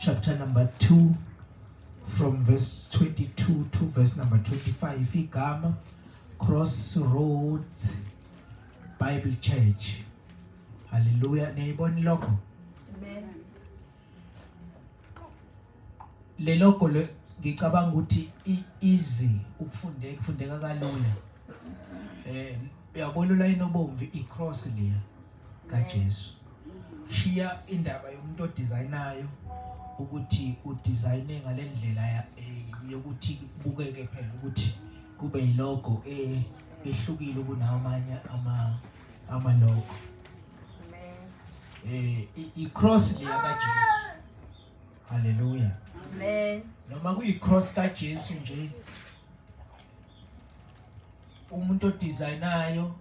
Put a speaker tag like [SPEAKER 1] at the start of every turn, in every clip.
[SPEAKER 1] chapter number 2 from verse 22 to verse number 25. Igama Crossroads Bible Church. Hallelujah. Niyibona lokho?
[SPEAKER 2] Amen.
[SPEAKER 1] Le logo ngicabanga ukuthi easy ukufundeka kalula. Uyabona line obomvu icross leya kaJesu. Shiya indaba yomuntu odesignayo ukuthi udesigne ngalendlela yokuthi kubukeke phela ukuthi kube ilogo ehlukile kunamanye ama logo. I-cross leya kaJesu. Hallelujah.
[SPEAKER 2] Amen.
[SPEAKER 1] Noma kuyi-cross kaJesu nje umuntu odesignayo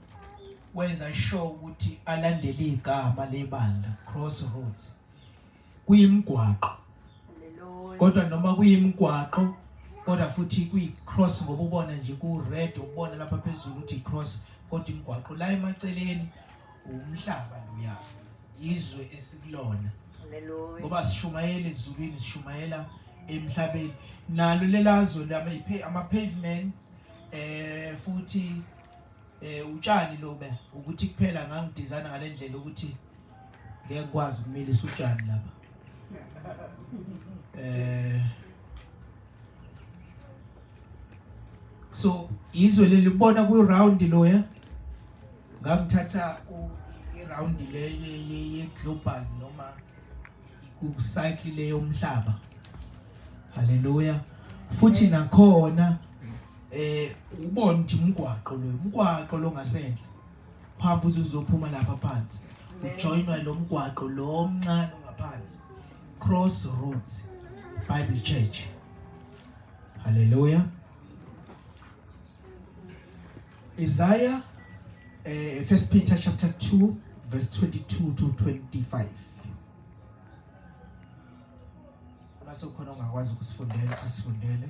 [SPEAKER 1] wenza sure ukuthi alandele igama lebandla Crossroads. Kuyimgwaqo.
[SPEAKER 2] Hallelujah.
[SPEAKER 1] Kodwa noma kuyimgwaqo kodwa futhi kuyi-cross ngoba ubona nje ku-red ubona lapha phezulu ukuthi cross kodwa imgwaqo la emaceleni umhlaba loya izwe esikulona.
[SPEAKER 2] Hallelujah.
[SPEAKER 1] Ngoba sishumayela ezulwini sishumayela emhlabeni nalo lelazo ama-pavement futhi utshani loba ukuthi kuphela ngangidesign ngalendlela ukuthi ngeke kwazi ukumilisa utshani lapha. So izwe lelibona ku-round loya ngangithatha i-round le ye-global noma ku-cycle le yomhlaba. Hallelujah. Futhi nakhona ubona ukuthi umgwaqo lo ngasendle phamba uzophuma lapha phansi ujoinwa lo mgwaqo lo omncane ngaphansi Crossroads Bible Church. Hallelujah. Isaiah 1 Peter chapter 2 verse 22 to 25. Masokhona ongakwazi ukusifundela asifundele.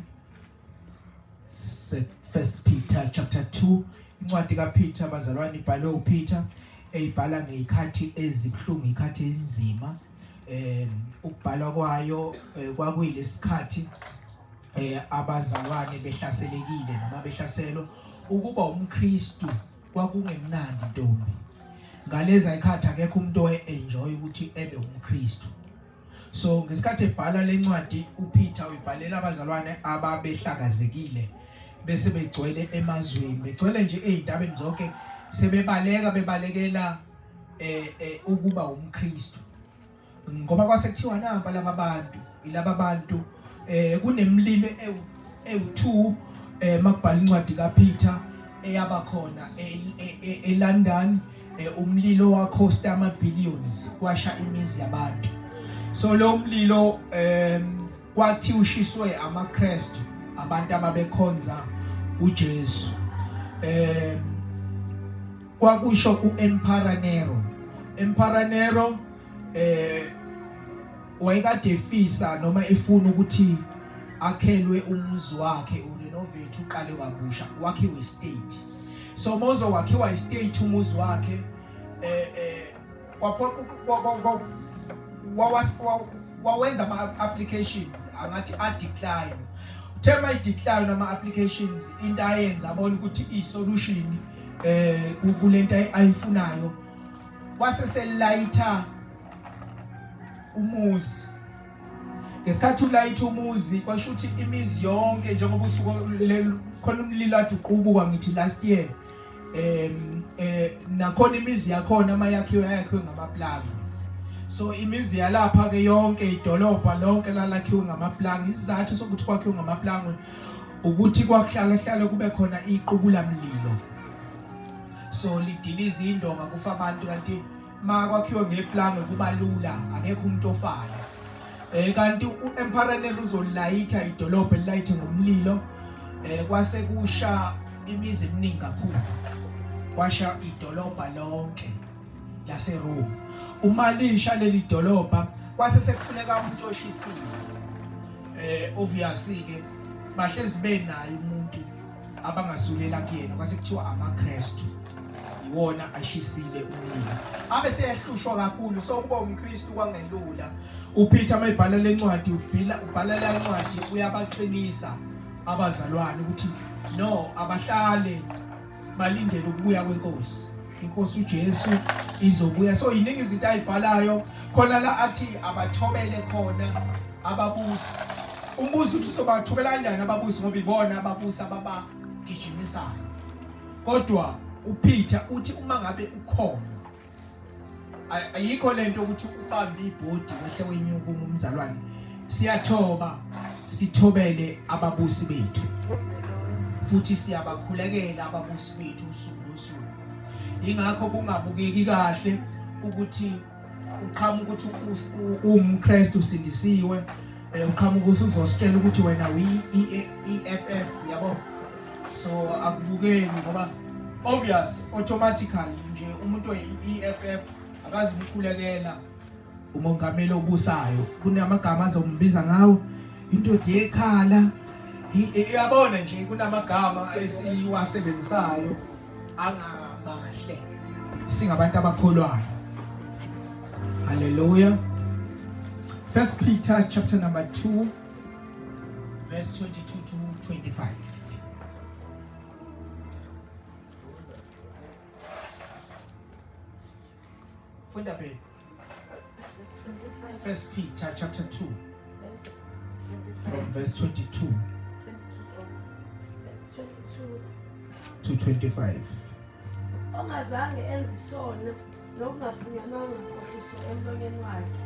[SPEAKER 1] 1 Peter chapter 2 incwadi kaPeter bazalwane ibhalwe uPeter eyibhala ngezikhathi ezibhlungu izikhathi ezinzima. Ukubhalwa kwayo kwakuyilesikhathi abazalwane behlaselekile noma behlaselwa ukuba umKristu kwakungemnandi ntombi. Ngaleza ikhathi akekho umuntu oenjoy ukuthi ebe umKristu. So ngesikhathi ebhala lencwadi uPeter uyibhalela abazalwane ababehlakazekile bese begcwele emazweni begcwele nje ezintabeni zonke bebalekela ukuba umKristu. Ngoba kwasekuthiwa namba laba bantu kunemlilo ewu2 makubhala incwadi kaPeter eyaba khona eLondon umlilo wakhosta ama-billions kwasha imizi yabantu. So lo mlilo kwathi ushiswe amaKristu abantu ababekhonza uJesu. Kwakusho uEmperor Nero. Emperor Nero wayekade efisa noma efuna ukuthi akhelwe umuzi wakhe urenovate uqale kabusha wakhiwe estate. So mozo wakhiwa estate umuzi wakhe wawenza ama-applications angathi a-decline. Thema i-decline ama-applications into ayenza abona ukuthi i-solution kulento ayifunayo kwase selayitha umuzi. Ngesikhathi ulayitha umuzi kwasho ukuthi imizi yonke njengoba usuku khona umlilo ade uqubuka ngithi last year nakhona imizi yakhona amayakhiwe ngamaplanga. So imizi yalapha ke yonke idolobha lonke lalakhiwe ngamaplanga. Isizathu sokuthi kwakhiwe ngamaplanga ukuthi kwakuhlala kube khona iqubula mlilo. So lidiliza indonga kufa abantu kanti kwakhiwe ngeplanga kuba lula akekho umuntu ofana. Kanti uEmperor Nero uzolayitha idolobha elayithe ngomlilo kwase kusha imizi eminingi kakhulu. Kwasha idolobha lonke laseRome. Uma lisha leli dolobha kwase sekufuneka umuntu oshisiwe. Obviously ke bahlezi benayo umuntu abangasulela kuyena kwase kuthiwa amaKristu. iwona ashisile umlilo. Abe seyahlushwa kakhulu, so kuba umKristu kwangelula. uPeter mayibhala lencwadi ubhala le ncwadi uyabaqinisa abazalwane ukuthi no, abahlale balindele ukubuya kwenkosi. Inkosi uJesu izobuya. So iningi izinto ayibhalayo khona la athi abathobele khona ababusi. Umbuzo uthi sobathobela kanjani ababusi ngoba ibona ababusi ababagijimisayo. Kodwa uPeter uthi uma ngabe ukhona ayikho lento ukuthi ubambe ibhodi wehle wenyuka umzalwane. Siyathoba, sithobele ababusi bethu. Futhi siyabakhulekela ababusi bethu usuku nosuku. Ingakho kungabukeki kahle ukuthi uqhamuka ukuthi umKristu usindisiwe, uqhamuka uzositshela ukuthi wena uyi-EFF, yabo. So akubukeki ngoba obvious automatically nje umuntu oyi-EFF akazi ukukhulekela umongameli obusayo. Kunamagama azombiza ngawo, indoda yekhala. Iyabona nje kunamagama esiwasebenzisayo angamahle singabantu abakholwayo. Hallelujah. 1 Peter chapter number 2 verse 22 to 25. Funda phe. 1 Peter chapter 2 from verse 22 to 25.
[SPEAKER 3] Ongazange enze isono nokungafunyananga ngokhohliso emlonyeni wakhe.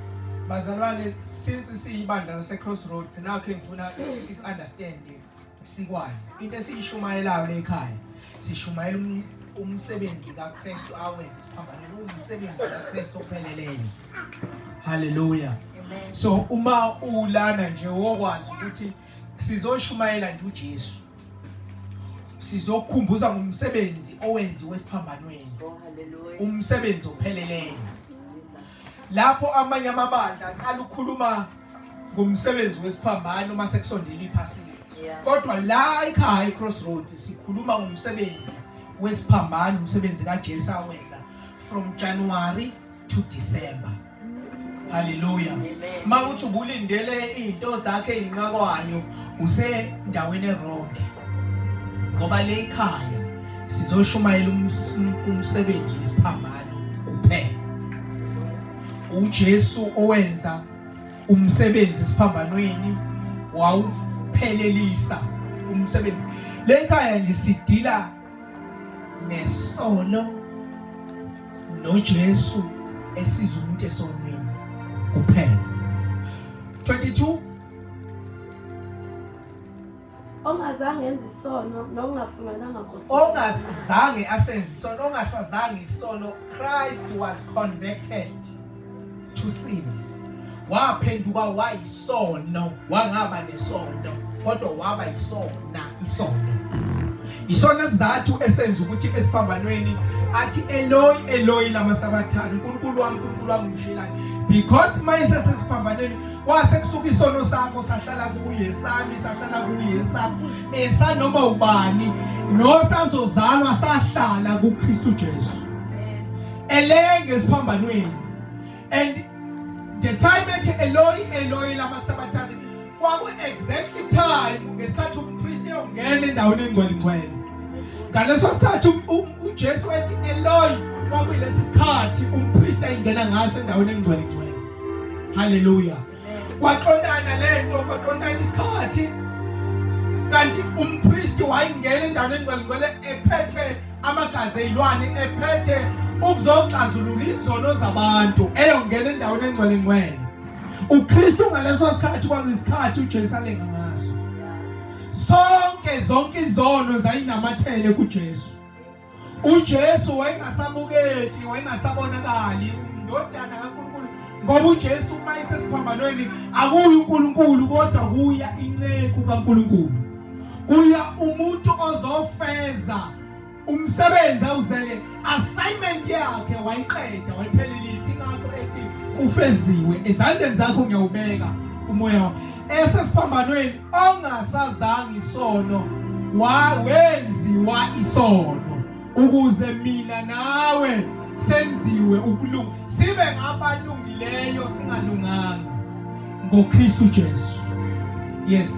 [SPEAKER 1] Bazalwane, since siyibandla lase Crossroads nakho ngifuna si-understand sikwazi into esiyishumayelayo ekhaya. Sishumayela umsebenzi kaKristu awenza isiphambanweni, umsebenzi kaKristu opheleleyo. Hallelujah.
[SPEAKER 2] Amen.
[SPEAKER 1] So uma ulana nje wokwazi ukuthi sizoshumayela nje uJesu, sizokukhumbuza ngomsebenzi owenziwe esiphambanweni,
[SPEAKER 2] Oh, hallelujah.
[SPEAKER 1] umsebenzi opheleleyo. Lapho amanye amabandla aqala ukukhuluma ngomsebenzi wesiphambano mase kusondela iphasika.
[SPEAKER 2] Yeah.
[SPEAKER 1] Kodwa la ekhaya eCrossroads sikhuluma ngomsebenzi wesiphambano, umsebenzi kaJesu awenza from January to December. Hallelujah.
[SPEAKER 2] Amen.
[SPEAKER 1] Mawuthi ubulindele izinto zakhe ezinqakwayo usendaweni eronke. Ngoba le ekhaya sizoshumayela umsebenzi wesiphambano kuphela. uJesu owenza umsebenzi esiphambanweni wawuphelelisa umsebenzi. Le ekhaya nje sidila nesono noJesu esiza umuntu esonweni kuphela. 22
[SPEAKER 3] Ongazange enze isono nokungafunyananga ngokhohliso.
[SPEAKER 1] ongazange asenze isono, ongasazange isono. Christ was converted to sin. Waphenduka wayisono, wangaba nesono kodwa waba isona isono. Isona sizathu esenza ukuthi esiphambanweni athi Eloi Eloi lama sabathani, uNkulunkulu wami ngishilani. Because mayise sesiphambanweni kwase kusuka isono sakho sahlala kuye, sami sahlala kuye, sakho esanoma ubani nosazozalwa sahlala kuKristu Jesu. Elenge esiphambanweni. And the time ethi Eloi Eloi lama sabathani kwaku exactly time ngesikhathi umpriest ongena endaweni engcwelengcwele. Ngaleso sikhathi uJesu wathi Eloi kwakuyilesi sikhathi umpriest ayingena ngaso endaweni engcwelengcwele. Hallelujah. Kwaqondana lento, kwaqondana isikhathi kanti umpriest wayingena endaweni engcwelengcwele ephethe amagazi ezilwane, ephethe ukuzoxazulula izono zabantu, eyongena endaweni engcwelengcwele. uKristu ngaleso sikhathi kwakuyisikhathi uJesu alenga ngaso. Zonke izono zayinamathele kuJesu. uJesu wayengasabukeki, wayengasabonakali indodana kaNkulunkulu ngoba uJesu mayise siphambanweni akuyi uNkulunkulu kodwa kuya inceku kaNkulunkulu. Kuya umuntu ozofeza umsebenzi awuzele, assignment yakhe wayiqeda, wayiphelelisa. Ingakho ethi kufeziwe, ezandleni zakho ngiyawubeka umoya. Esesiphambanweni ongasazange isono wenziwa isono, ukuze mina nawe senziwe ukulunga, sibe ngabalungileyo singalunganga ngoKristu Jesu. Yes.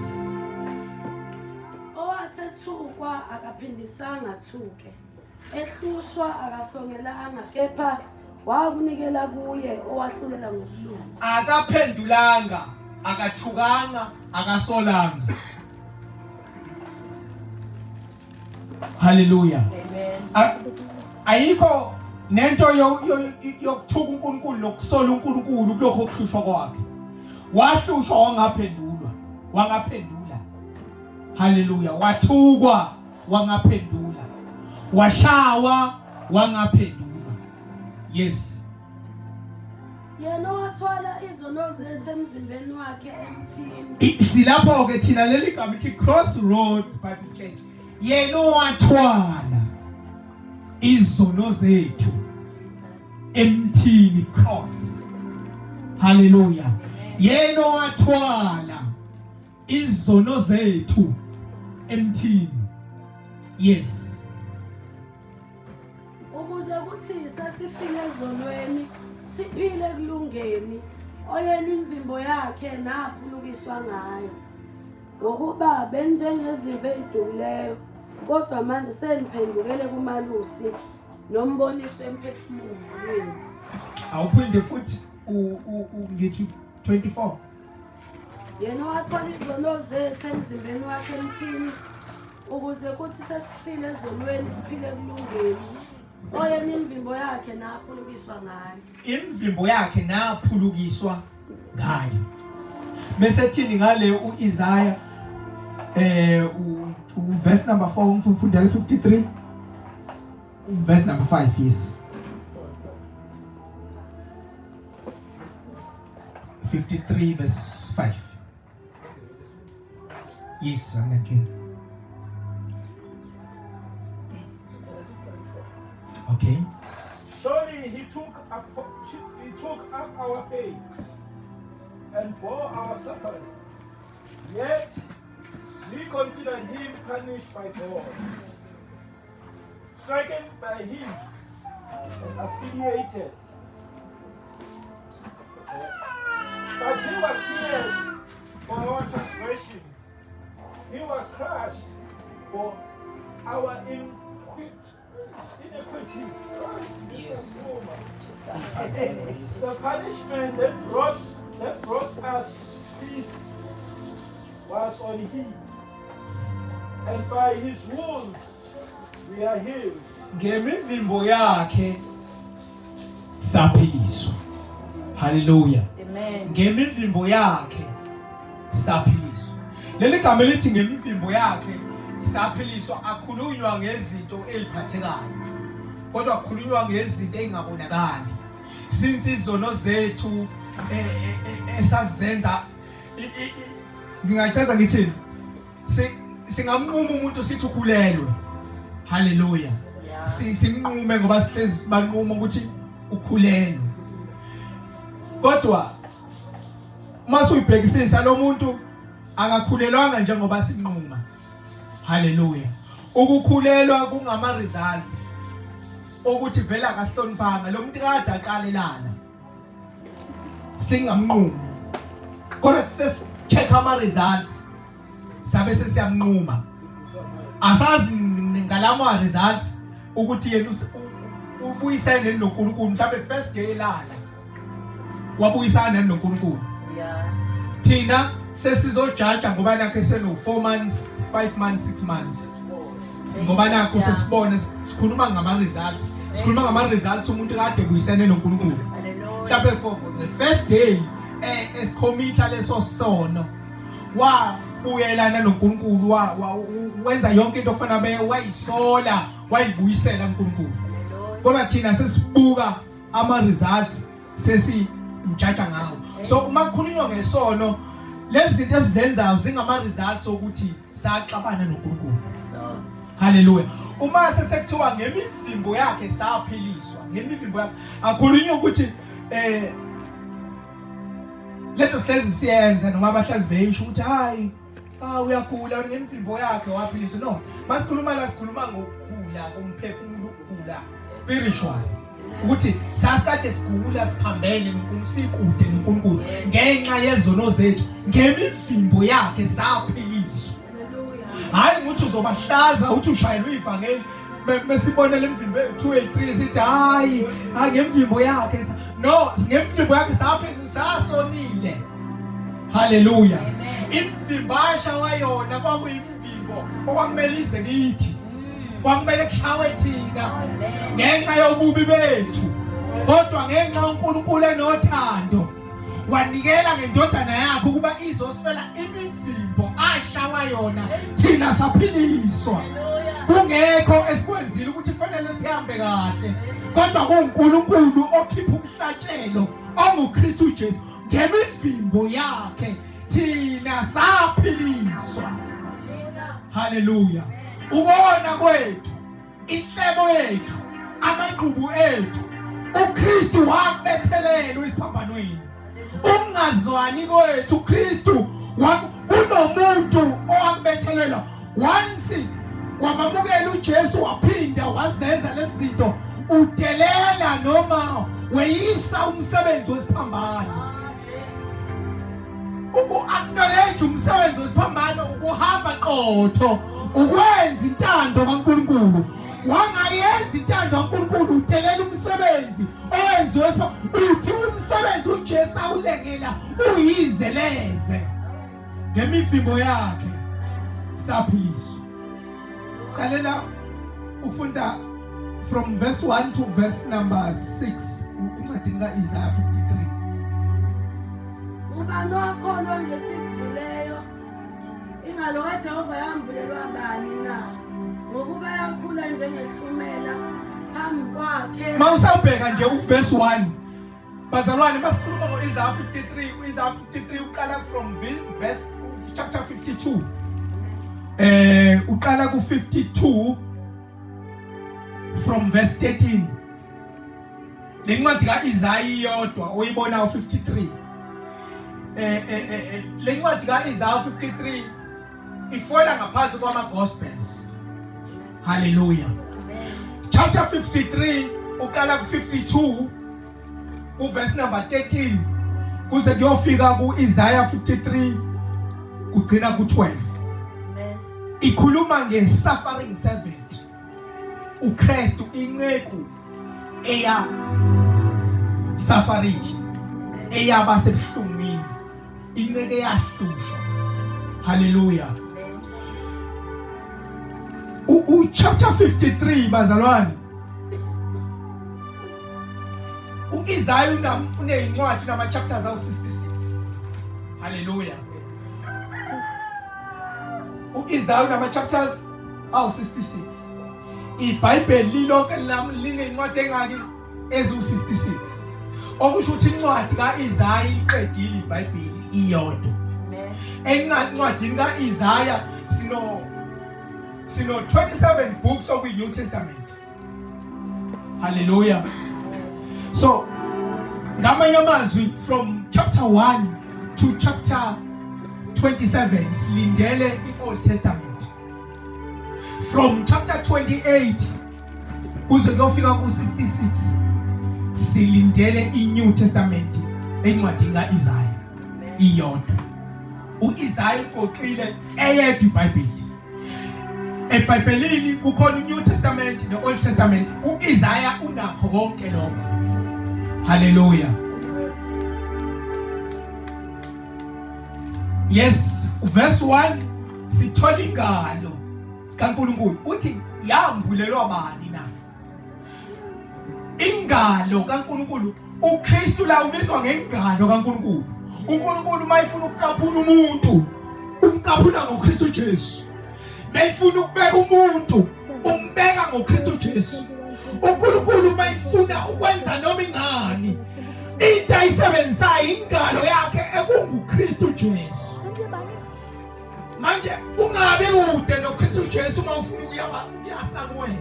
[SPEAKER 3] Owathethuka akaphindisanga thuke, ehlushwa akasongelanga, kepha wakunikela kuye owahlulela ngokulunga.
[SPEAKER 1] Akaphendulanga, akathukanga, akasolanga. Hallelujah.
[SPEAKER 2] Amen.
[SPEAKER 1] Ayikho nento yokuthuka uNkulunkulu nokusola uNkulunkulu kulokho okuhlushwa kwakhe. Wahlushwa wangaphendula. Hallelujah. Wathukwa wangaphendula. Washawa wangaphendula. Yes.
[SPEAKER 3] Yena wathwala izono zethu emzimbeni wakhe emthini.
[SPEAKER 1] Silapho ke thina leli gama lithi Crossroads Bible Church. Yena wathwala izono zethu emthini, cross. Hallelujah. Yena wathwala izono zethu emthini. Yes.
[SPEAKER 3] Ukuze kuthi sasifile ezonweni siphile kulungeni, oyena imvimbo yakhe naphulukiswa ngayo. Ngokuba benjengezimvu ezidumileyo, kodwa manje seniphendukele kumalusi nomboniso emphefumulweni.
[SPEAKER 1] Awuphinde futhi ngithi 24.
[SPEAKER 3] Yena wathwala izono zethu emzimbeni wakhe emthini, ukuze kuthi sesifile ezonweni siphile kulungeni, oyena imvimbo yakhe naphulukiswa ngayo.
[SPEAKER 1] Imvimbo yakhe naphulukiswa ngayo. Bese thini ngale uIsaiah verse number 4 umfundela 53 verse number 5. Yes. 53 verse 5. Yes, and again. Okay.
[SPEAKER 4] Surely he took up our pain and bore our sufferings. Yet we considered him punished by God, stricken by him and affiliated. But he was pierced for our transgression. He was crushed for our iniquities.
[SPEAKER 1] Yes.
[SPEAKER 4] The punishment that brought us peace was on him, and by his wounds we are healed.
[SPEAKER 1] Ngemivimbo yakhe saphiliswa. Hallelujah.
[SPEAKER 2] Amen.
[SPEAKER 1] Ngemivimbo yakhe saphiliswa. Leli gama lithi ngemivimbo yakhe saphiliswa akhulunywa ngezinto eziphathekayo, kodwa akhulunywa ngezinto ezingabonakali. Since izono zethu esazenza ngingachaza ngithini, singamnquma umuntu sithi ukhulelwe. Hallelujah. Simnqume ngoba sihlezi banquma ukuthi ukhulelwe. Kodwa mase uyibhekisisa lo muntu akakhulelwanga njengoba sinquma. Hallelujah. Ukukhulelwa kungama results ukuthi vela akahloniphanga lo muntu kade aqalelana. Singamnqumi. Kodwa check ama results sabe sesiyamnquma. Asazi ngalama results ukuthi yena ubuyisene noNkulunkulu mhlawumbe first day elala wabuyisana noNkulunkulu.
[SPEAKER 2] Yeah.
[SPEAKER 1] Thina sesizojaja ngoba nakhe seno 4 months, 5 months, 6 months. Ngoba nakho sesibona sikhuluma ngama results. Sikhuluma ngama results umuntu kade ubuyisene noNkulunkulu. Mhlawumbe for the first day committee leso sono wabuyelana noNkulunkulu wenza yonke into okufanele wayisola wayibuyisela uNkulunkulu. Kodwa thina sesibuka ama results sesimjaja ngawo. So uma kukhulunywa ngesono lezi zinto esizenzayo zingama results ukuthi saxabana noNkulunkulu. Hallelujah. Uma sesekuthiwa ngemivimbo yakhe saphiliswa, ngemivimbo yakhe akhulunywa ukuthi letho sihlezi siyenza noma abahlazi beyisho ukuthi hayi uyakhula ngemivimbo yakhe waphiliswa. No, masikhuluma la sikhuluma ngokukhula komphefumulo sigula spiritual ukuthi sasikade sigula siphambene noNkulunkulu sikude noNkulunkulu ngenxa yezono zethu ngemivimbo yakhe saphiliswa. Hayi ukuthi uzobahlaza uthi ushayela ivangeli mesibone lemvimbo 283 sithi hayi ngemvimbo yakhe no ngemvimbo yakhe sasonile. Hallelujah. Imvimbo ashawa yona kwakuyimvimbo okwamele ize kithi kwakumele kushawe thina ngenxa yobubi bethu kodwa ngenxa uNkulunkulu enothando wanikela ngendodana yakhe ukuba izosifela imivimbo ashawa yona thina saphiliswa. Kungekho esikwenzile ukuthi kufanele sihambe kahle kodwa kuNkulunkulu okhipha umhlatshelo onguKristu Jesu ngemivimbo yakhe thina saphiliswa. Hallelujah. Ukona kwethu inhlebo yethu amaqhubu ethu uKristu wakubethelelwa isiphambanweni. Ungazwani kwethu uKristu kunomuntu owakubethelelwa once wamamukela uJesu waphinda wazenza lezi zinto udelela noma weyisa umsebenzi wesiphambano. Uku-acknowledge umsebenzi wesiphambano ukuhamba qotho ukwenza intando kaNkulunkulu. Wangayenza intando kaNkulunkulu udelela umsebenzi owenziwe uthi umsebenzi uJesu awulekela uyizeleze ngemivimbo yakhe saphiliswa. Kalela ufunda from verse 1 to verse number 6 incwadini kaIsaiah 53.
[SPEAKER 3] Ubani wakhona ngesikuzileyo ingalo kaJehova yambulelwa ngani na ngokuba yakhula njengehlumela phambi kwakhe.
[SPEAKER 1] Mawusabheka nje uverse 1 bazalwane masikhuluma ngoIsaiah 53 uIsaiah 53 uqala from verse chapter 52 uqala ku 52 from verse 13. Lencwadi kaIsaiah yodwa oyibona u53 lencwadi kaIsaiah 53 ifola ngaphansi kwama gospels. Hallelujah. Chapter 53 uqala ku 52 ku verse number 13 kuze kuyofika kuIsaiah 53 ugcina ku 12. Ikhuluma nge-suffering servant uKristu inceku eya suffering eyaba sebuhlungwini inceku eyahlushwa. Hallelujah. Chapter 53 bazalwane uIsaiah uneyincwadi nama chapters awu 66. Hallelujah. uIsaiah nama chapters awu 66. iBhayibheli lilonke linencwadi engaki ezu-66 okusho ukuthi incwadi kaIsaiah iqedile iBhayibheli iyodwa. Encwadini kaIsaiah sino 27 books of the New Testament. Hallelujah. So ngamanye amazwi from chapter 1 to chapter 27 silindele iOld Testament. From chapter 28 kuze kuyofika ku 66 silindele iNew Testament encwadini kaIsaiah iyodwa. uIsaiah uqoqile eyedwa iBhayibheli. eBhayibhelini kukhona iNew Testament neOld Testament. uIsaiah unakho konke lokho. Hallelujah. Yes, verse 1 sithola ingalo kaNkulunkulu uthi yambulelwa bani na? Ingalo kaNkulunkulu uKristu la ubizwa ngengalo kaNkulunkulu. uNkulunkulu mayifuna ukuqaphula umuntu umqaphula ngoKristu Jesu. Mayifuna ukubeka umuntu umbeka ngoKristu Jesu. uNkulunkulu mayifuna ukwenza noma ingani into ayisebenzayo ingalo yakhe ekunguKristu Jesu. Manje ungabe kude noKristu Jesu mawufuna ukuya Samuel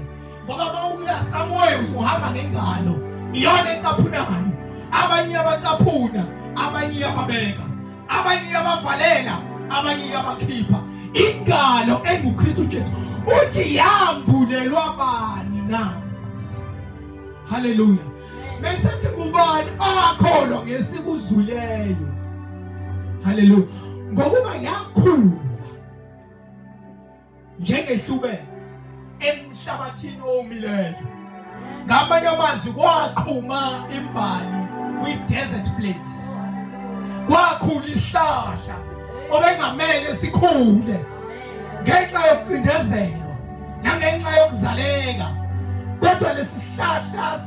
[SPEAKER 1] ngoba mawuya Samuel uhamba ngengalo iyona eqaphunayo. Abanye abacaphuna, abanye ababeka, abanye abavalela, abanye abakhipha. Ingalo enguKristu Jesu uthi yambulelwa bani na? Hallelujah. Mesethi kubani akholwa ngesikuzuleyo. Hallelujah. Ngokuba yakhula njengehlubele emhlabathini omileyo. Ngamanye amazwi kwaqhuma imbali kwi-desert place. Kwakhula isihlahla obengamele sikhule ngenxa yokucindezelwa nangenxa yokuzaleka. Kodwa lesi sihlahla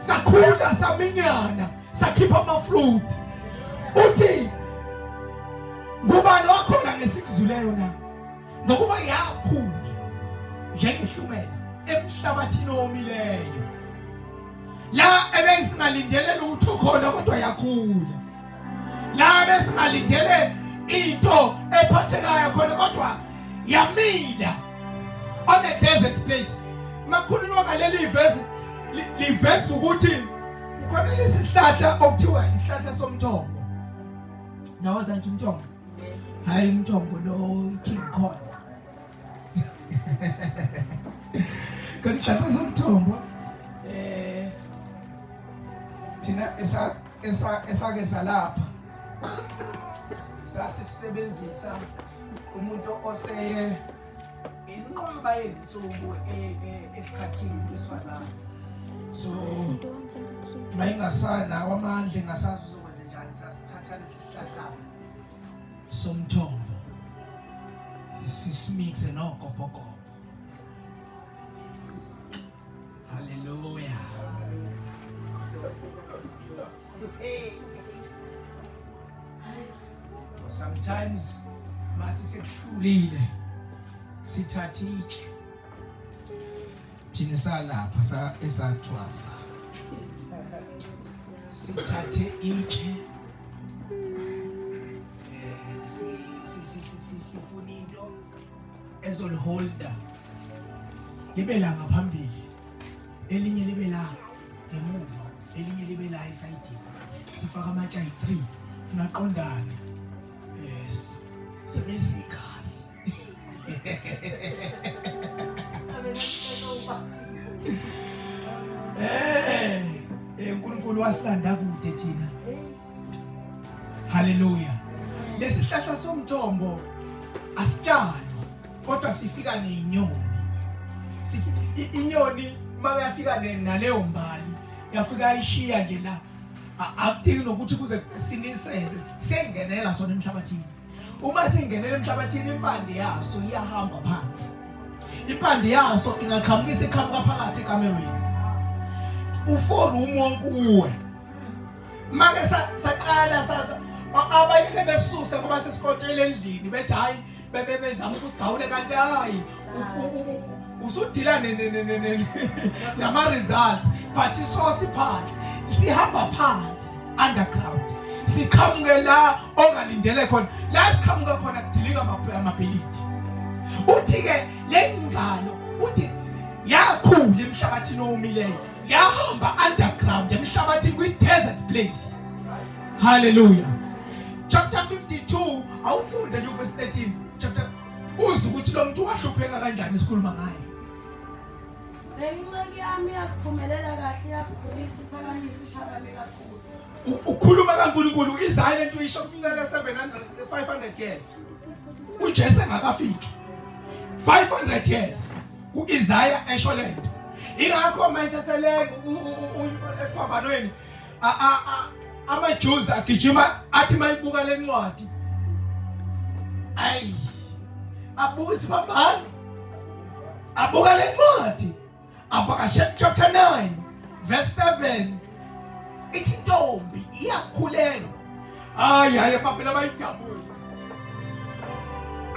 [SPEAKER 1] sakhula saminyana sakhipha amafruit. Uthi ngubani wakhona ngesikuzuleyo na? Ngokuba yakhula njengehlumela emhlabathini omileyo. La ebesingalindele lutho khona kodwa yakhula. La besingalindele into ephathekayo khona kodwa yamila on a desert place. Makhulunywa ngaleli ivesi livesi ukuthi khona lesi sihlahla okuthiwa isihlahla somthombo. Nawaza nje umthombo. Hayi umthombo lo King Kong. Kanhlahla somthombo thina esake salapha sasisebenzisa umuntu oseye inqwaba yensuku esikhathini lesifazane. So mayingasana kwamandla engasazi ukwenza njani, sasithatha lesi sihlahla somthombo sisimixe nogobogobo. Hallelujah. Sometimes masisekuhlulile sithathe itshe thina salapha esathwasa, sithathe itshe sifuna into ezoliholda libe la ngaphambili, elinye libe la ngemuva, elinye libe la esayidini. Sifaka amatshe ayi-3 unaqondana. Yes, sebesigazi. uNkulunkulu wasilanda kude thina. Hallelujah. Lesi sihlahla somthombo asitshalwa kodwa sifika nezinyoni. Inyoni mayafika naleyo mbali yafika ishiya nje la, akudingi nokuthi kuze sinisele, sengenela sona emhlabathini. Uma singenela emhlabathini impande yaso iyahamba phansi. Impande yaso ingaqhamukisa iqhamuka phakathi ekamerweni. Ufora umonke uwe. Make saqala sasa abanye besisusa ngoba sesikotela endlini bethi hayi bezama ukusigawule kanti hayi usudila nama results but isosi phansi, sihamba phansi underground, siqhamuke la ongalindele khona. La siqhamuka khona kudilika amabhilidi. Uthi ke le ngalo uthi yakhula emhlabathini omileyo, yahamba underground emhlabathini kwi-desert place. Hallelujah. Chapter 52 awufunde nje verse 13 chapter uze ukuthi lo muntu wahlupheka kanjani sikhuluma ngaye.
[SPEAKER 3] Inceki yami yakuphumelela kahle, yakukhulisa uphakanyisa ushakame kakhulu.
[SPEAKER 1] Ukhuluma kaNkulunkulu Isaiah lento isho kusukela 500 years. uJesu engakafiki 500 years uIsaiah esho lento. Ingakho mayisesele esiphambanweni amaJews agijima athi mayibuka lencwadi, ayi abuka isiphambano, abuka lencwadi, avakashe chapter 9 verse 7 ithi intombi iyakhulelwa. Hayi bafela bayijabule,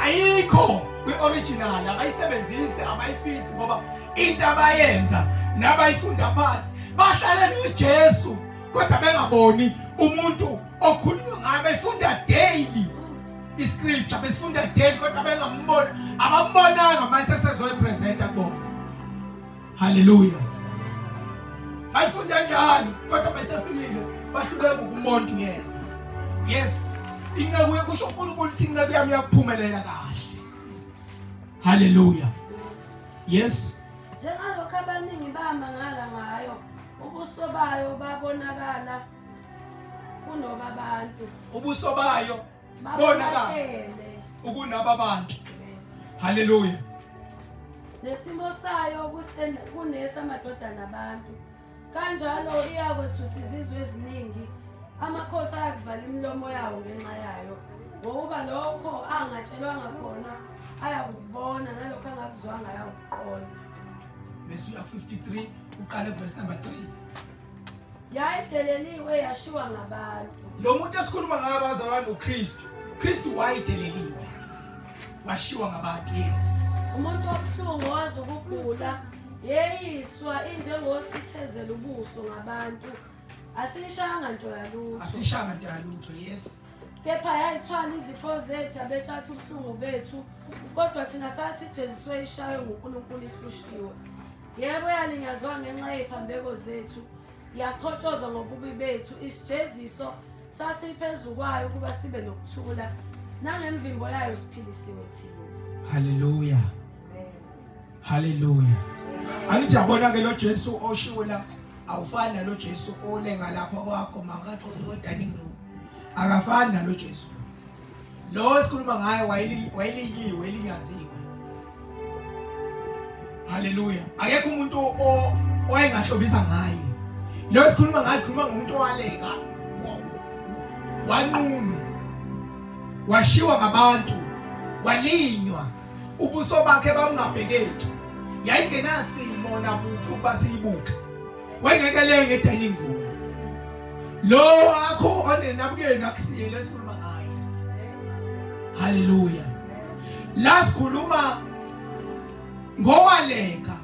[SPEAKER 1] ayikho kwi-original, abayisebenzise abayifisi ngoba into abayenza nabayifunda phansi. Bahlale noJesu kodwa bengaboni umuntu okhulunywa ngaye, befunda daily iscripture, besifunda daily kodwa bengamboni, abambonanga mase sezoyipresenta kubona. Hallelujah. Bayifunda njalo kodwa besefikile bahluleke ukumuntu yena. Yes, inceku kusho uNkulunkulu ukuthi inceku yami yakuphumelela kahle. Hallelujah. Yes.
[SPEAKER 3] Njengalokho abaningi bamangala ngayo, ubuso bayo babonakala kunoba abantu
[SPEAKER 1] ubuso bayo bonakala
[SPEAKER 3] babonakele
[SPEAKER 1] ukunaba bantu. Hallelujah.
[SPEAKER 3] nesimo sayo kunesa amadodana abantu kanjalo iyakwethusa izizwe eziningi amakhosi ayakuvala imilomo yawo ngenxa yayo ngoba lokho angatshelwanga khona ayakubona nalokho angakuzwanga ayakuqonda.
[SPEAKER 1] Verse 53 uqale verse number 3.
[SPEAKER 3] Yayideleliwe yashiwa ngabantu.
[SPEAKER 1] Lo muntu esikhuluma ngaye abazalwane uKristu. Kristu wayideleliwe. Washiwa ngabantu. Yes.
[SPEAKER 3] Umuntu obuhlungu wazi ukugula yeyiswa injengosithezela ubuso ngabantu asishanga nto yalutho.
[SPEAKER 1] Asishanga nto yalutho. Yes.
[SPEAKER 3] Kepha yayithwala izifo zethu yabethatha ubuhlungu bethu kodwa thina sathi Jesu ishaye nguNkulunkulu ihlushiwe. Yebo yalinyazwa ngenxa yeziphambeko zethu yaqhotshozwa ngobubi bethu isijeziso sasiphezulu kwayo kuba sibe nokuthula nangemvimbo yayo siphilisiwe thina.
[SPEAKER 1] Hallelujah. Hallelujah. Angithi yabona ke lo Jesu oshiwe la awufani nalo Jesu olenga lapha kwakho makathi uzodaning room. Akafani nalo Jesu. Lo esikhuluma ngaye wayelinyiwe elinyaziwe. Hallelujah. Akekho umuntu owayengahlobisa ngaye. Lo esikhuluma ngaye sikhuluma ngomuntu owaleka. Wanqunu. Washiwa ngabantu. Walinywa. Ubuso bakhe babungabhekeki. Yayingenasimo nabufu basiyibuka. Wayengeke edining room. Lo akho onenabukeni akusiye lesikhuluma ngaye. Hallelujah. La sikhuluma ngowaleka,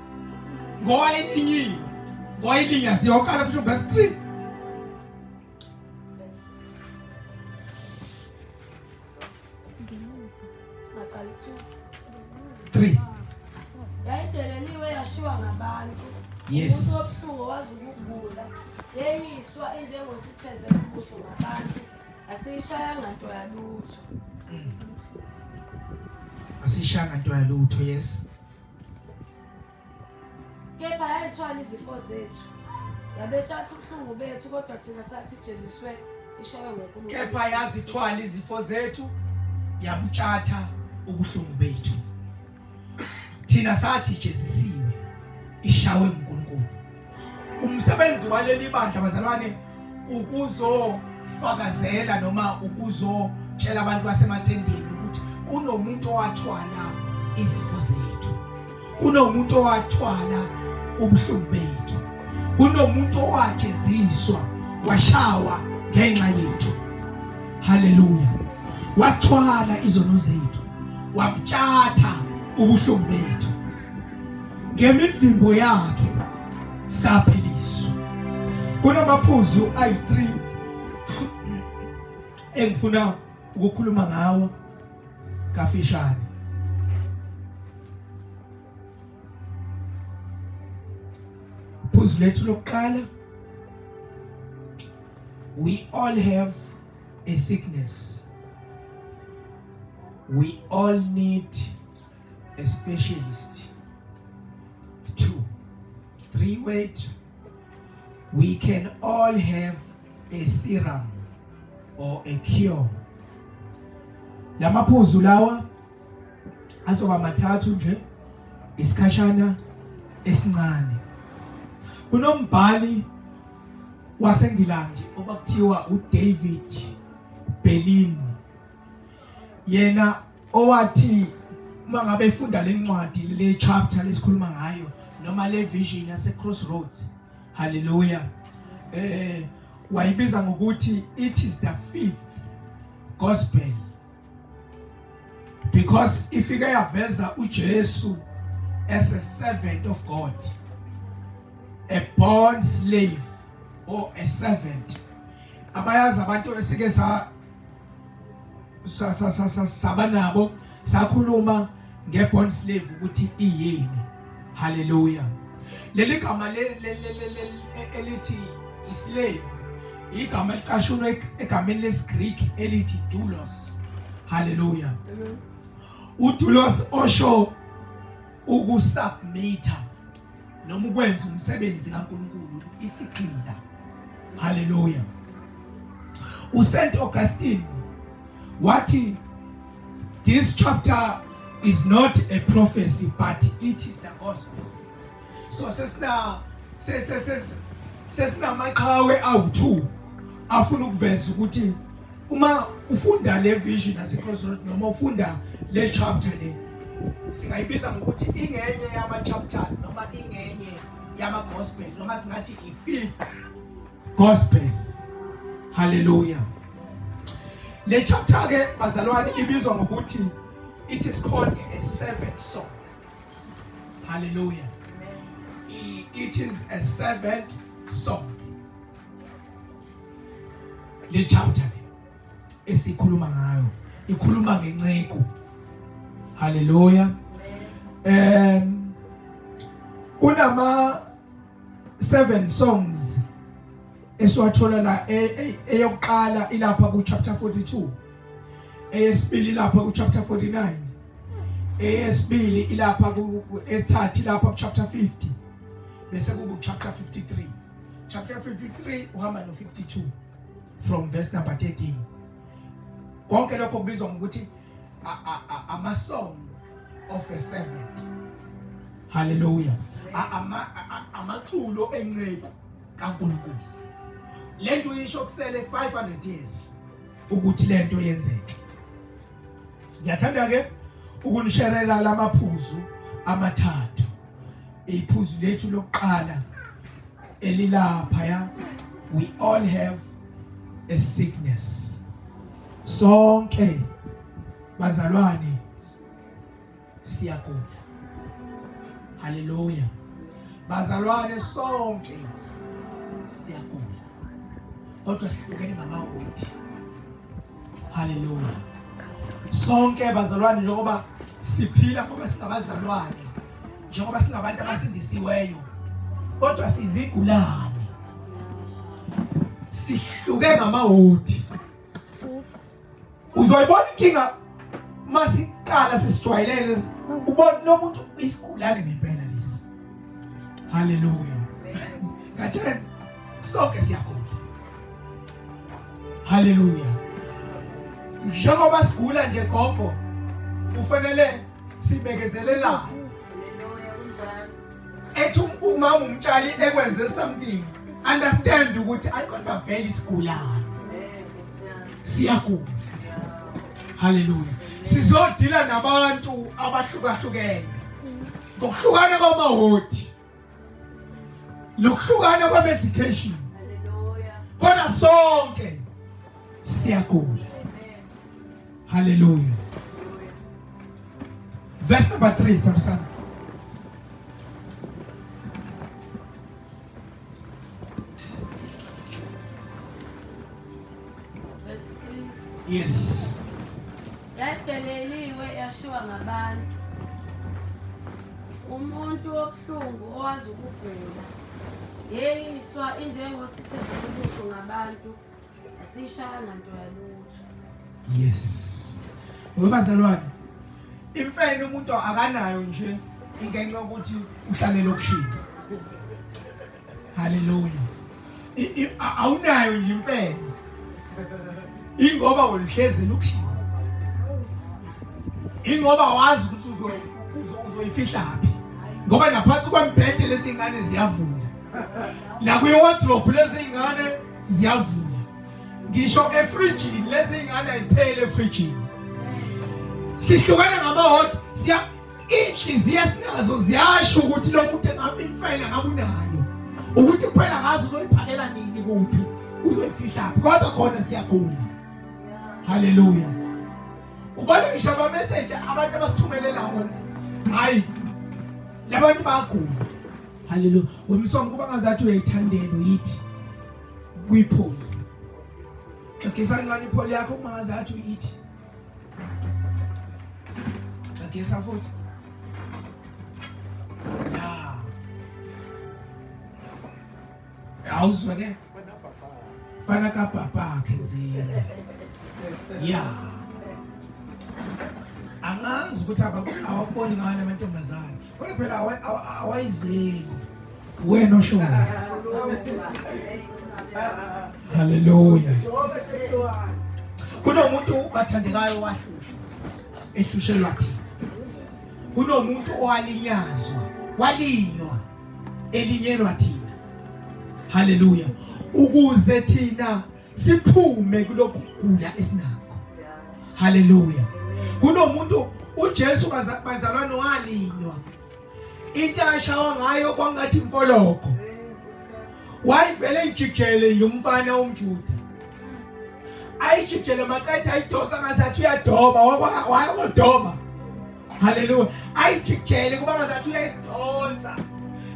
[SPEAKER 1] ngowayelinyiwe, ngowayelinyaziwe. Uqala futhi verse 3.
[SPEAKER 3] Yayideleliwe yashiwa ngabantu.
[SPEAKER 1] Yes.
[SPEAKER 3] Umuntu obuhlungu wazi ukugula yeyiswa enjengosithezela ubuso ngabantu asishayanga nto yalutho.
[SPEAKER 1] Asishanga nto yalutho. Yes.
[SPEAKER 3] Kepha yayithwala izifo zethu yabethatha ubuhlungu bethu kodwa thina sathi Jesu ishaye ngoNkulunkulu.
[SPEAKER 1] Kepha yazithwala izifo zethu yabutshatha ubuhlungu bethu. Thina sathi Jezisiwe ishawe nguNkulunkulu. Umsebenzi waleli bandla bazalwane ukuzofakazela noma ukuzotshela abantu basemathendeni ukuthi kunomuntu owathwala izifo zethu. Kunomuntu owathwala ubuhlungu bethu. Kunomuntu owajeziswa washawa ngenxa yethu. Hallelujah. Wathwala izono zethu. Wabutshatha ubuhlungu bethu. Ngemivimbo yakhe saphiliswa. Kunamaphuzu ayi3 engifuna ukukhuluma ngawo kafishane. Phuzu lethu lokuqala, we all have a sickness. We all need a specialist. 2, 3 wait. We can all have a serum or a cure. Lamaphuzu lawa azoba mathathu nje isikhashana esincane. Kunombhali waseNgilandi okwakuthiwa uDavid Berlin. Yena owathi mangabe efunda lencwadi le chapter lesikhuluma ngayo noma le vision yase Crossroads. Hallelujah. Wayibiza ngokuthi it is the 5th gospel. Because ifike yaveza uJesu as a servant of God. A born slave or a servant. Abayazi abantu esike sabanabo sakhuluma ngeborn slave ukuthi iyini. Hallelujah. Leli gama elithi slave igama licashunwe egameni lesiGreek elithi doulos. Hallelujah. Udulos osho ukusubmita noma ukwenza umsebenzi kaNkulunkulu isigxila. Hallelujah. uSaint Augustine wathi this chapter is not a prophecy but it is the gospel. So sesinamaqhawe awu2 afuna ukuveza ukuthi uma ufunda le vision yaseCrossroads noma ufunda le chapter le singayibiza ngokuthi ingenye yama chapters noma ingenye yama gospel noma singathi i5th gospel. Hallelujah. Le chapter ke bazalwane ibizwa ngokuthi it is called a seventh song. Hallelujah. It is a seventh song. Le chapter esikhuluma ngayo ikhuluma ngenceko. Hallelujah. Kunama 7 songs esiwathola la eyokuqala ilapha ku chapter 42, eyesibili lapha ku chapter 49, eyesibili ilapha esithathu lapha ku chapter 50, bese kubu chapter 53. Chapter 53 uhamba no 52 from verse number 13. Konke lokho kubizwa ngokuthi ama song of a servant. Hallelujah. Amaculo enceko kaNkulunkulu. Lento isho kusele 500 years ukuthi lento yenzeke. Ngiyathanda ke ukunisherela lamaphuzu amathathu. Iphuzu lethu lokuqala elilapha ya, we all have a sickness. Sonke bazalwane siyagula. Hallelujah. Bazalwane sonke siyagula. Kodwa sihlukene ngamawodi. Hallelujah. Sonke bazalwane njengoba siphila ngoba singabazalwane, njengoba singabantu abasindisiweyo, kodwa sizigulane. Sihluke ngamawodi. Uzoyibona inkinga masiqala sesijwayelele ubona lo muntu isigulane ngempela lesi. Hallelujah. Katheni sonke siyagula. Hallelujah. Njengoba sigula nje gogo kufanele sibekezelelane.
[SPEAKER 2] Hallelujah unjani.
[SPEAKER 1] Ethi umama umtshali ekwenze something, understand ukuthi ayikonda vele isigulane. Siyagula. Hallelujah. Sizodila nabantu abahlukahlukene. Ngokuhlukana kwamawodi. Lokuhlukana kwa medication.
[SPEAKER 2] Hallelujah.
[SPEAKER 1] Kodwa sonke siyagula. Hallelujah. Verse number 3, Samson.
[SPEAKER 3] Verse 3.
[SPEAKER 1] Yes.
[SPEAKER 3] Yadeleliwe yashiwa ngabantu. Umuntu obuhlungu owazi ukugula. Yeyiswa injengosithe zokubuso ngabantu. Asishaya nganto yalutho.
[SPEAKER 1] Yes. Webazalwane, imfene umuntu akanayo nje ingenxa ukuthi uhlale lokushini. Hallelujah. Awunayo nje imfene. Ingoba ulihlezi lokushini. Ingoba wazi ukuthi uzoyifihla hapi. Ngoba naphansi kwembhede lezi ingane ziyavula. La kuyo wardrobe lezi ingane ziyavula. Ngisho efrijini lezi ingane ayiphele efrijini. Sihlukana ngamahodi, inhliziyo esinazo ziyasho ukuthi lo muntu engabe imfene ngabe unayo. Ukuthi kuphela ngazi uzoyiphakela nini kuphi, uzoyifihla phi. Kodwa khona siyagula. Hallelujah. Ubale ngisho ama message abantu abasithumelela wona. Hayi. Labantu bagula. Hallelujah. Wemsongo kuba ngazathi uyayithandela uyithi kuyipholi. Xekisa ngani ipholi yakho uma ngazathi uyithi. Xekisa futhi. Ya. Awuzwa ke? Fana ka papa kenzeni. Ya. Angazi ukuthi awaboni ngani amantombazane. Kodwa phela awayizeli. wena oshoyo. Hallelujah. Kunomuntu bathandekayo wahlushwa ehlushelwa thina. Kunomuntu owalinyazwa walinywa elinyelwa thina. Hallelujah. Ukuze thina siphume kulokhu kugula esinakho. Hallelujah. Kunomuntu uJesu bazalwane walinywa. Into ashawa ngayo kwangathi imfoloko. Wayivele ijikele yomfana womJuda. Ayijikele maqedwe ayidonsa ngazathi uyadoba wayadoba. Hallelujah. Ayijikele kuba ngazathi uyayidonsa.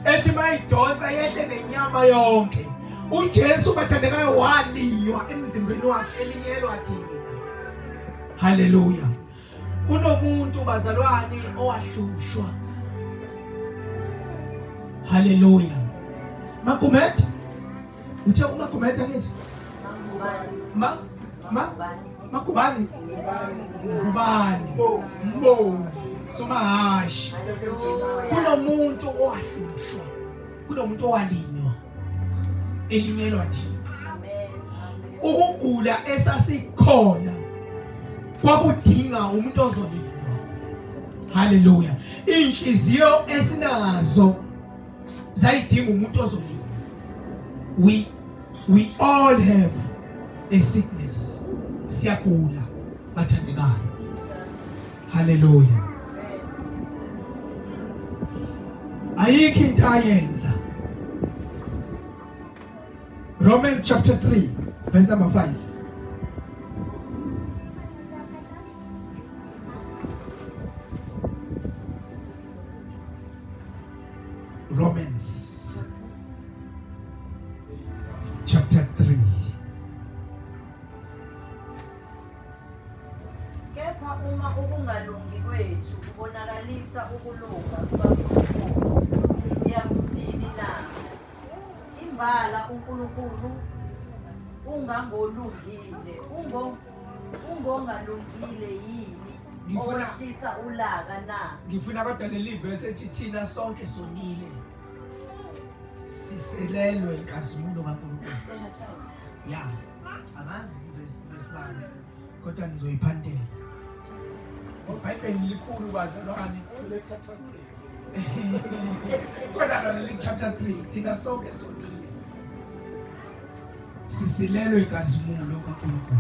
[SPEAKER 1] Ethi mayidonsa yehle nenyama yonke. uJesu bathandekayo walinywa emzimbeni wakhe elinyelwa thina. Hallelujah. Kunomuntu bazalwane owahlushwa. Hallelujah. Makumet? Uthe umakumet angithi? Makubani? Ngubani? Mbo. Somahashi. Kunomuntu owahlushwa. Kunomuntu owalinywa. Elinyelwa thina. Ukugula esasikhona kwakudinga umuntu ozolinywa. Hallelujah. Inhliziyo esinazo zayidinga umuntu ozolinywa. We all have a sickness. Siyagula bathandekayo. Hallelujah. Ayikho into ayenza. Romans chapter 3 verse number 5. Romans chapter 3.
[SPEAKER 2] Kepha uma ukungalungi kwethu kubonakalisa ukulunga kukaNkulunkulu, siyakuthini na? Imbala uNkulunkulu ungangolungile, ungongalungile yini owehlisa ulaka na?
[SPEAKER 1] Ngifuna kodwa leli verse ethi thina sonke sonile siselelwe inkazimulo kaNkulunkulu. Ya, angazi verse bani kodwa nizoyiphandela. iBhayibheli likhulu bazalwane. Kodwa leli chapter 3 thina sonke sonile siselelwe inkazimulo kaNkulunkulu.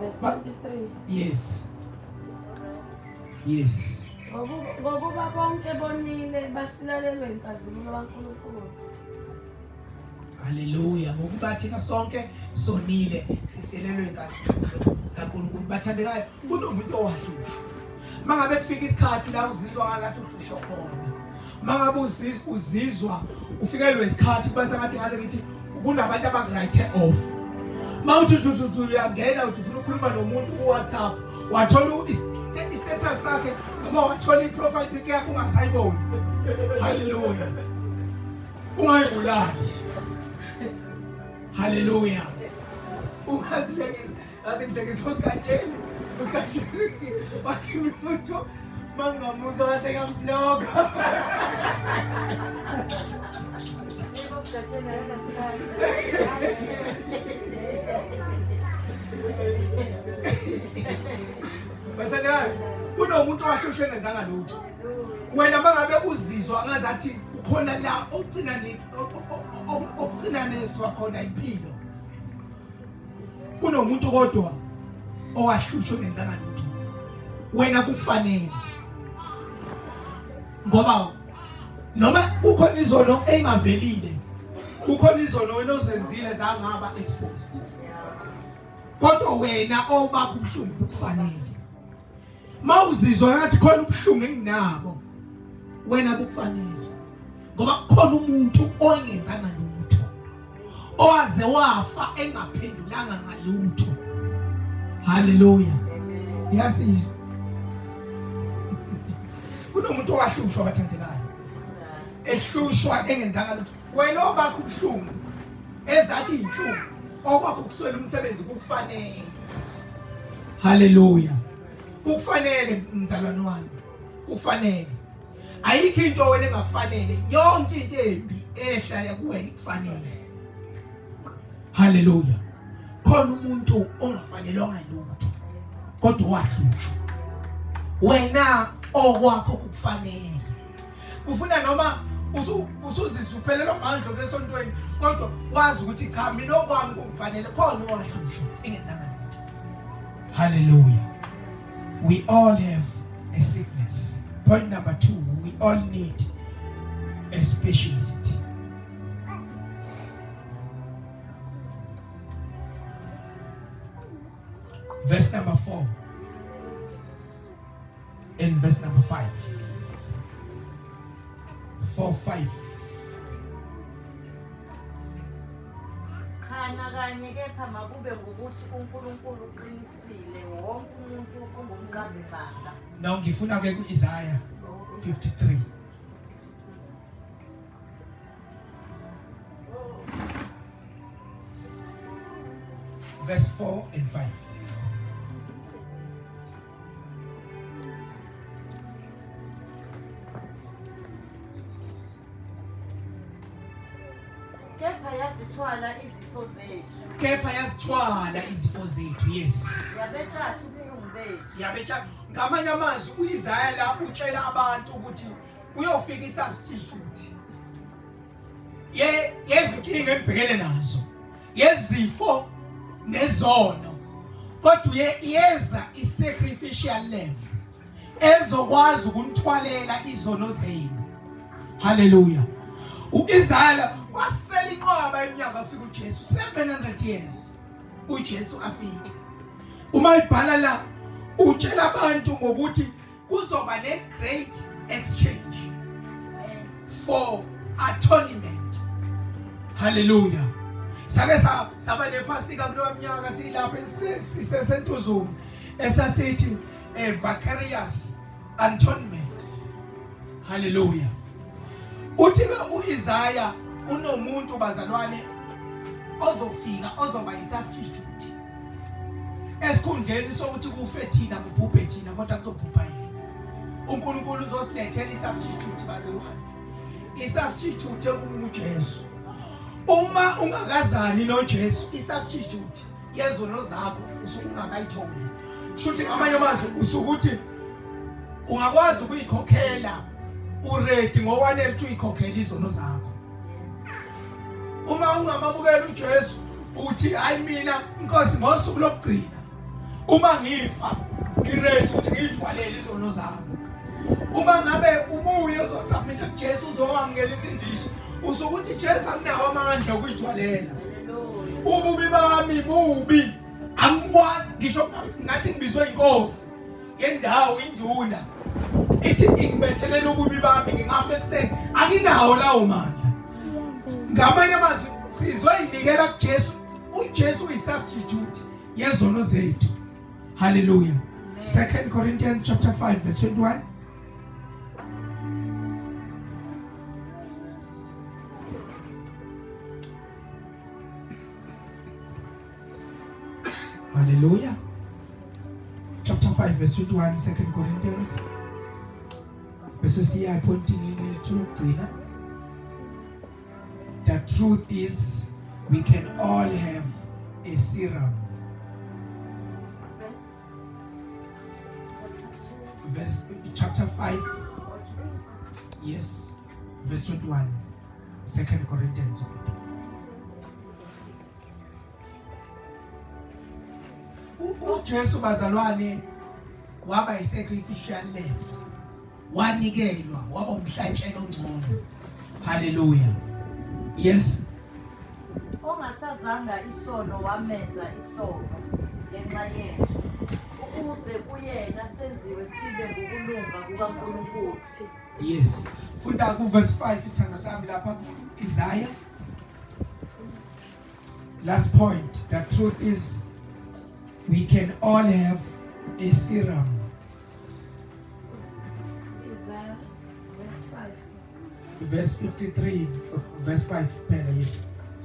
[SPEAKER 3] Verse 23.
[SPEAKER 1] Yes.
[SPEAKER 3] Ngokuba bonke bonile basilalelwe inkazimulo kaNkulunkulu.
[SPEAKER 1] Hallelujah. Ngokuba thina sonke sonile siselelwe inkazimulo kaNkulunkulu. Bathandekayo, kunomuntu owahlushwa. Mangabe kufika isikhathi la uzizwa ngathi uhlushwa khona. Mangabe uzizwa ufikelwe isikhathi bese ngathi ngaze ngithi kunabantu abangright off. Mawuthi uyangena uthi ufuna ukukhuluma nomuntu ku WhatsApp, wathola i-status sakhe noma wathola i-profile pic yakhe ungasayiboni. Hallelujah. Ungayibulali. Hallelujah. Ungazihlekisa, athi ngihlekisa ukatsheni. Wathi umuntu mangamuzwa kahle ngamvloga. Bathandekayo, kunomuntu owahlushwe ngenzanga lutho. Wena mangabe uzizwa ngazathi khona la ogcinaniswa khona impilo. Kunomuntu kodwa owahlushwe ngenzanga lutho. Wena kukufanele. Ngoba noma kukhona izono engavelile, kukhona izono wena ozenzile zangaba exposed. Kodwa wena obakho ubuhlungu bukufanele. Mawuzizwa ngathi khona ubuhlungu enginabo, wena bukufanele. Ngoba khona umuntu ongenzanga lutho, owaze wafa engaphendulanga ngalutho. Hallelujah. Yasi. Kunomuntu owahlushwa bathandekayo. Ehlushwa engenzanga lutho. Wena obakho ubuhlungu ezathi inhlungu okwakho kuswela umsebenzi kukufanele. Hallelujah. Kukufanele mzalwane wami. Kufanele. Ayikho into wena engakufanele. Yonke into embi ehlala kuwena kufanele. Hallelujah. Khona umuntu ongafanelwanga lutho kodwa wahlushwa. Wena okwakho kukufanele. Kufuna noma usuzizwa uphelelwa ngamandla kwesontweni kodwa wazi ukuthi cha mina okwami kungifanele khona owahlushwa engenzanga lutho. Hallelujah. We all have a sickness. Point number 2, we all need a specialist. Verse number 4 and verse number 5. 4, 5.
[SPEAKER 2] Khana kanye kepha makube ngokuthi uNkulunkulu uqinisile wonke umuntu ongumqambibanga.
[SPEAKER 1] Now ngifuna ke ku-Isaiah 53. Verse 4 and 5.
[SPEAKER 2] Kepha yazithwala izifo zethu.
[SPEAKER 1] Kepha yazithwala izifo zethu. Yes.
[SPEAKER 2] Yabethatha ubuhlungu bethu.
[SPEAKER 1] Yabetha ngamanye amazwi uIsaiah la utshela abantu ukuthi kuyofika isubstitute. Yezinkinga ebhekene nazo. Yezifo nezono. Kodwa yeza isacrificial lamb ezokwazi ukunithwalela izono zenu. Hallelujah. uIsaiah wasela inqwaba eminyaka afika uJesu 700 years. uJesu afika. Uma ibhala la utshela abantu ngokuthi kuzoba ne great exchange for atonement. Hallelujah. Sake saba nephasika kulo mnyaka silapha sisesentuzuma esasithi vicarious atonement. Hallelujah. Uthi uIsaiah kunomuntu bazalwane ozofika ozoba isubstitute esikhundleni sokuthi kufe thina kubhubhe thina kodwa kuzobhubha yena. uNkulunkulu uzosilethela isubstitute bazalwane. Isubstitute kunguJesu. Uma ungakazani noJesu isubstitute yezono zakho usungakayitholi. Shuthi ngamanye amazwi usukuthi ungakwazi ukuyikhokhela uready ngokwanele ukuthi uyikhokhele izono zakho. Uma ungamamukela uJesu uthi hayi mina Nkosi ngosuku lokugcina uma ngifa ngiready ukuthi ngiyithwalele izono zami. Uma ngabe ubuye uzosubmita kuJesu uzowamukela insindiso usukuthi Jesu anginawo amandla okuyithwalela. Ububi bami bubi angikwazi ngisho ngathi ngibizwe inkosi yendawo induna ithi ingibethelele ububi bami ngingafa ekuseni akinawo lawo mandla. Ngamanye amazwi sizoyinikela kuJesu. uJesu uyisubstitute yezono zethu. Hallelujah. 2 Corinthians chapter 5 verse 21. Hallelujah. Chapter 5 verse 21, 2 Corinthians. Verses here pointing to Tina. The truth is we can all have a serum. Verse chapter 5. Yes. Verse 21. 2 Corinthians. uJesu bazalwane waba isacrificial lamb. Wanikelwa waba umhlatshelo ongcono. Hallelujah. Yes.
[SPEAKER 2] Ongasazanga isono wamenza isono ngenxa yethu ukuze kuyena senziwe sibe ngokulunga kukaNkulunkulu.
[SPEAKER 1] Yes. Funda ku verse 5 isithando sami lapha Isaiah. Last point. The truth is we can all have a serum.
[SPEAKER 3] Isaiah verse 5.
[SPEAKER 1] Verse 53, verse 5, yes.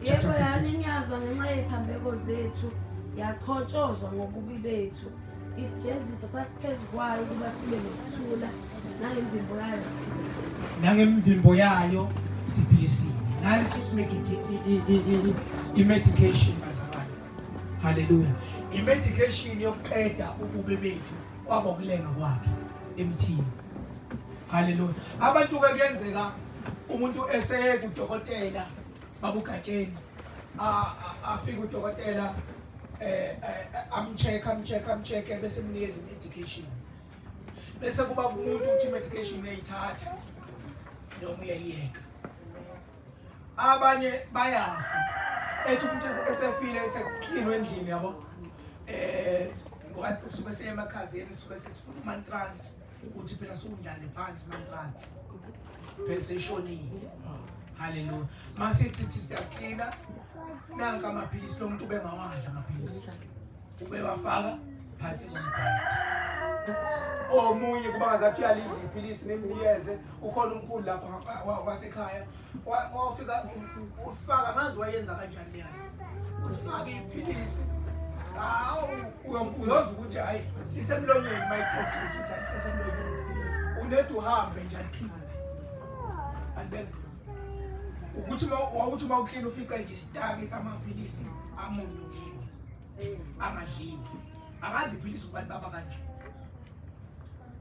[SPEAKER 3] Yebo
[SPEAKER 1] chapter 15.
[SPEAKER 3] yani ngiyazwa ngenxa yephambeko zethu yaqhotshozwa ngobubi bethu. Isijeziso sasiphezu kwayo ukuba sibe nokuthula nangemvimbo yayo siphilise.
[SPEAKER 1] Nangemvimbo yayo siphilisiwe. Nansi i-medication bazalwane. Hallelujah. I-medication yokuqeda ububi bethu kwabokulenga kwakhe emthini. Hallelujah. Abantu ke kuyenzeka umuntu eseye kudokotela babugatsheni afika udokotela amcheck bese mnikeza medication. Bese kuba umuntu uthi medication uyayithatha noma uyayiyeka. Abanye bayafa ethi umuntu esefile eseklinwe endlini yabo ngoba suke seyemakhazeni suke sesifuna mantrans ukuthi phela sokundlale phansi mantrans bese ishonile. Hallelujah. Masithi siyaklina nanka amaphilisi lo muntu bengawadla amaphilisi ubewafaka phansi kwesibhayi. Omunye kuba ngazathi uyalinda iphilisi nemnikeze ukhona umkhulu lapha wasekhaya wafika ufaka ngazi wayenza kanjani leyo ufaka iphilisi uyoza ukuthi hayi isemlonyeni mayixoxisa ukuthi ayisesemlonyeni unethi uhambe nje aphinde and ukuthi wawuthi mawuklina ufica ngisitaki samaphilisi amunyu amadliwe akazi iphilisi kubantu baba kanje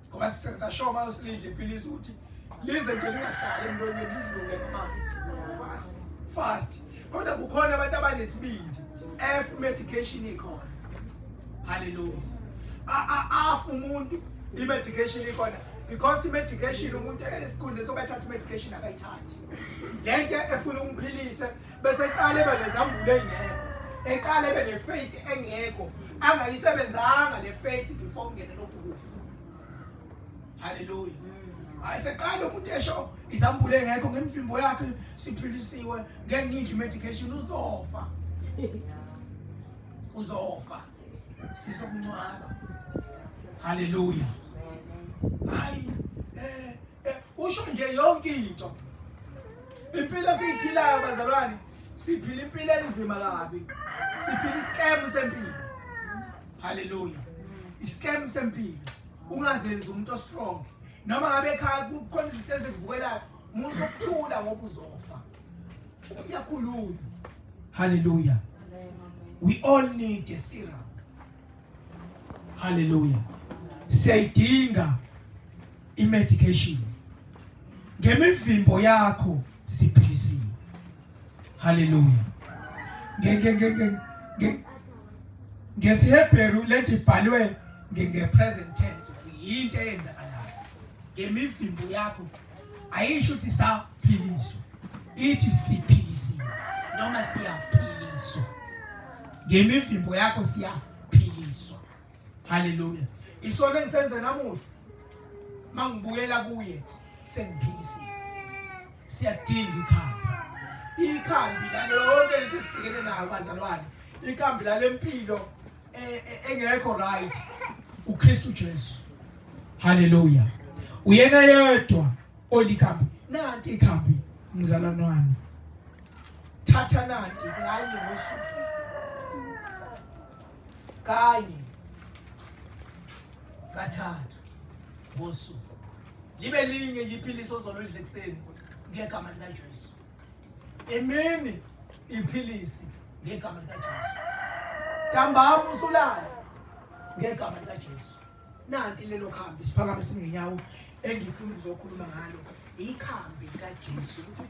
[SPEAKER 1] ngoba sisasho uma usilidla iphilisi ukuthi lize nje lingahlali emlonyeni lidlule amanzi fast kodwa kukhona abantu abanesibindi medication ikhona. Hallelujah. Afu umuntu i-medication ikhona because i-medication umuntu esikhundleni sobathatha i-medication akayithathi. Lento efuna umphilise bese eqale ebe nezambulo engekho. Eqale ebe nefaith engekho. Angayisebenzanga le faith before kungene lokhu. Hallelujah. Ayiseqale umuntu esho izambulo engekho ngemvimbo yakhe siphilisiwe ngeke ngidle i-medication uzofa. Uzofa. Sizokuncwaba. Hallelujah. Hayi usho nje yonke into. Impilo esiyiphilayo bazalwane siphila impilo enzima kabi. Siphila iskemu sempilo. Hallelujah. Iskemu sempilo. Ungazenza umuntu strong. Noma ngabe ekhaya kukhona izinto ezikuvukelayo, umuntu okuthula ngoba uzofa. Uyakhulula. Hallelujah. We all need a serum. Hallelujah. Siyayidinga i-medication. Ngemivimbo yakho siphilisiwe. Hallelujah. NgesiHebheru lento ibhalwe nge-present tense into eyenzakalayo. Ngemivimbo yakho ayisho ukuthi saphiliswa. Ithi siphilisiwe noma siyaphiliswa. Ngemivimbo yakho siyaphiliswa. Hallelujah. Isona engisenze namuhla. Mangibuyela kuye sengiphilisiwe. Siyadinga ikhambi. Ikhambi lalo lonke lithi sibhekene nayo bazalwane. Ikhambi lalempilo engekho right uKristu Jesu. Hallelujah. Uyena yedwa olikhambi. Nanti ikhambi mzalwane wami. Thatha nanti kanye ngosuku. Kanye kathathu ngosuku. Libe linye iphilisi ozolidla ekseni ngegama lika Jesu. Emini iphilisi ngegama lika Jesu. Ntambama usulala ngegama lika Jesu. Nanti lelo khambi siphakame singenyawo engifuna ukuzokhuluma ngalo ikhambi lika Jesu.